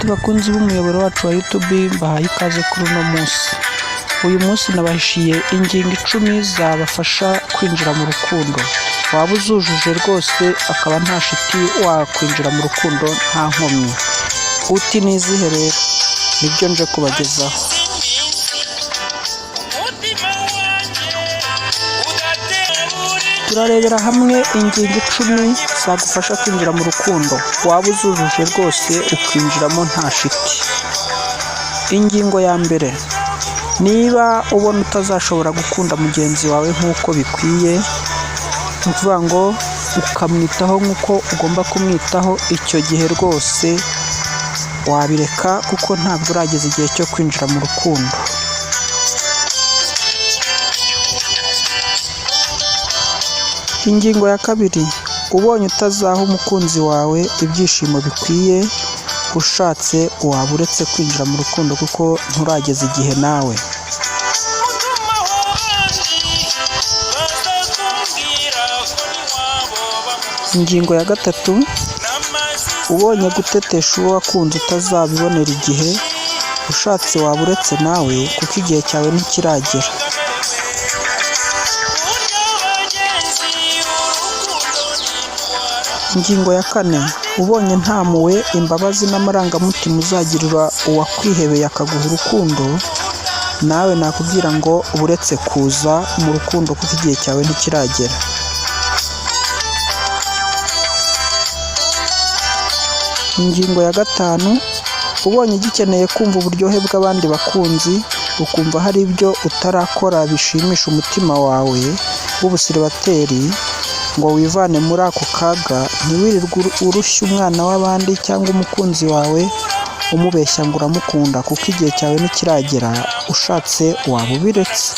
bakunzi b'umuyoboro wacu wa YouTube, mbahaye ikaze kuri uno munsi. Uyu munsi nabahishiye ingingo 10 zabafasha kwinjira mu rukundo. Waba uzujuje rwose akaba nta shiti wakwinjira mu rukundo nta nkomyi. Uti nizihe rero? Nibyo nje kubagezaho. Turarebera hamwe ingingo 10 zagufasha kwinjira mu rukundo. Waba uzujuje rwose ukinjiramo nta shiti. Ingingo ya mbere: niba ubona utazashobora gukunda mugenzi wawe nk'uko bikwiye, ukuvuga ngo ukamwitaho nk'uko ugomba kumwitaho, icyo gihe rwose wabireka kuko ntabwo urageza igihe cyo kwinjira mu rukundo. Ingingo ya kabiri: ubonye utazaha umukunzi wawe ibyishimo bikwiye, ushatse waba uretse kwinjira mu rukundo kuko nturageza igihe nawe. Ingingo ya gatatu: ubonye gutetesha uwo wakunze utazabibonera igihe, ushatse waba uretse nawe kuko igihe cyawe ntikiragera. Ingingo ya kane: ubonye nta mpuhwe, imbabazi n'amarangamutima uzagirira uwakwihebeye akaguha urukundo, nawe nakubwira ngo uretse kuza mu rukundo kuko igihe cyawe ntikiragera. Ingingo ya gatanu: ubonye ugikeneye kumva uburyohe bw'abandi bakunzi, ukumva hari ibyo utarakora bishimisha umutima wawe w'ubusiribateri, ngo wivane muri ako kaga, ntiwirirwe urushya umwana w'abandi cyangwa umukunzi wawe umubeshya ngo uramukunda kuko igihe cyawe ntikiragera, ushatse waba ubiretse.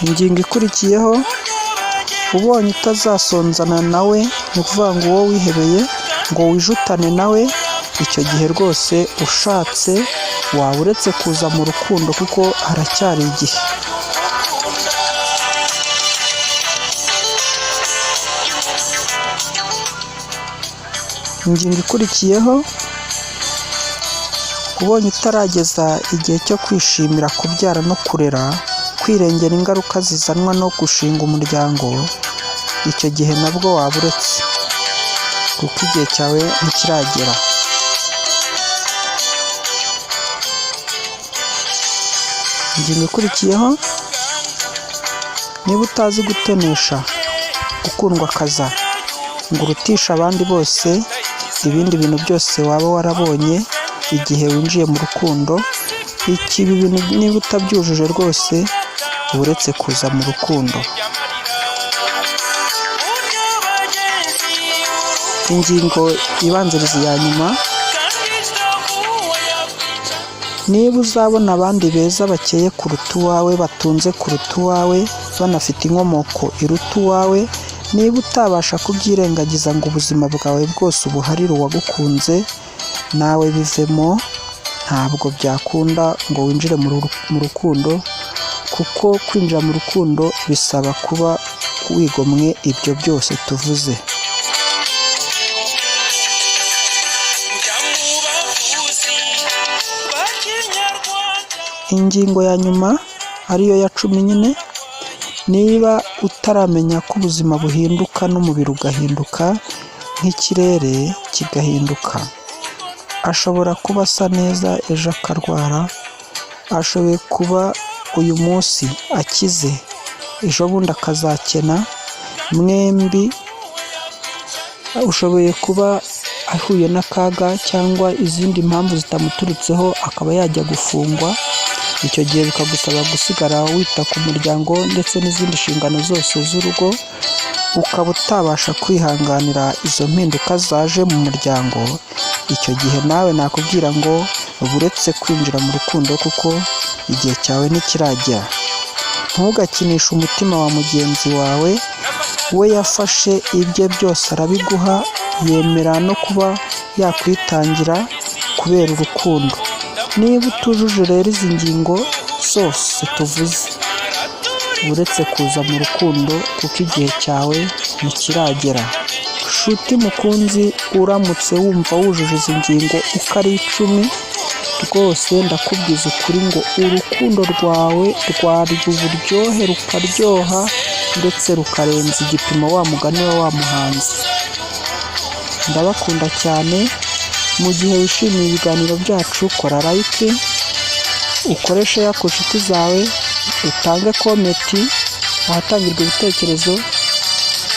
Ingingo ikurikiyeho: ubonye utazasonzana nawe, ni ukuvuga ngo uwo wihebeye ngo wijutane nawe, icyo gihe rwose ushatse waba uretse kuza mu rukundo kuko haracyari igihe. Ingingo ikurikiyeho: ubonye utarageza igihe cyo kwishimira kubyara no kurera, kwirengera ingaruka zizanwa no gushinga umuryango, icyo gihe nabwo waba uretse kuko igihe cyawe ntikiragera. Ingingo ikurikiyeho: niba utazi gutonesha, gukundwa akaza ngo urutisha abandi bose ibindi bintu byose waba warabonye igihe winjiye mu rukundo, ibi bintu niba utabyujuje rwose uretse kuza mu rukundo. Ingingo ibanziriza ya nyuma: niba uzabona abandi beza bakeye kuruta uwawe, batunze kuruta uwawe, banafite inkomoko iruta uwawe, niba utabasha kubyirengagiza ngo ubuzima bwawe bwose ubuharire uwagukunze, nawe bivemo, ntabwo byakunda ngo winjire mu rukundo kuko kwinjira mu rukundo bisaba kuba wigomwe ibyo byose tuvuze. Ingingo ya nyuma ariyo ya 10 nyine: niba utaramenya ko ubuzima buhinduka n'umubiri ugahinduka nk'ikirere kigahinduka, ashobora kuba asa neza ejo akarwara, ashoboye kuba uyu munsi akize ejo bundi akazakena, mwembi ushoboye kuba ahuye n'akaga cyangwa izindi mpamvu zitamuturutseho akaba yajya gufungwa, icyo gihe bikagusaba gusigara wita ku muryango ndetse n'izindi nshingano zose z'urugo, ukaba utabasha kwihanganira izo mpinduka zaje mu muryango, icyo gihe nawe nakubwira ngo uretse kwinjira mu rukundo kuko igihe cyawe ntikiragera. Ntugakinishe umutima wa mugenzi wawe, we yafashe ibye byose arabiguha, yemera no kuba yakwitangira kubera urukundo. Niba utujuje rero izi ngingo zose tuvuze, uretse kuza mu rukundo kuko igihe cyawe ntikiragera. Nshuti mukunzi, uramutse wumva wujuje izi ngingo uko ari 10, rwose ndakubwiza ukuri ngo urukundo rwawe rwari uburyohe rukaryoha ndetse rukarenza igipimo wa mugani wa muhanzi. Ndabakunda cyane. Mu gihe wishimiye ibiganiro byacu, kora like, ukore share ku nshuti zawe, utange komenti ahatangirwa ibitekerezo,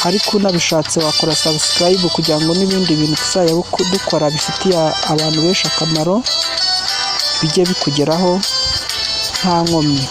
ariko unabishatse wakora subscribe kugira ngo n'ibindi bintu tuzajya dukora bifitiye abantu benshi akamaro bijye bikugeraho nta nkomyi.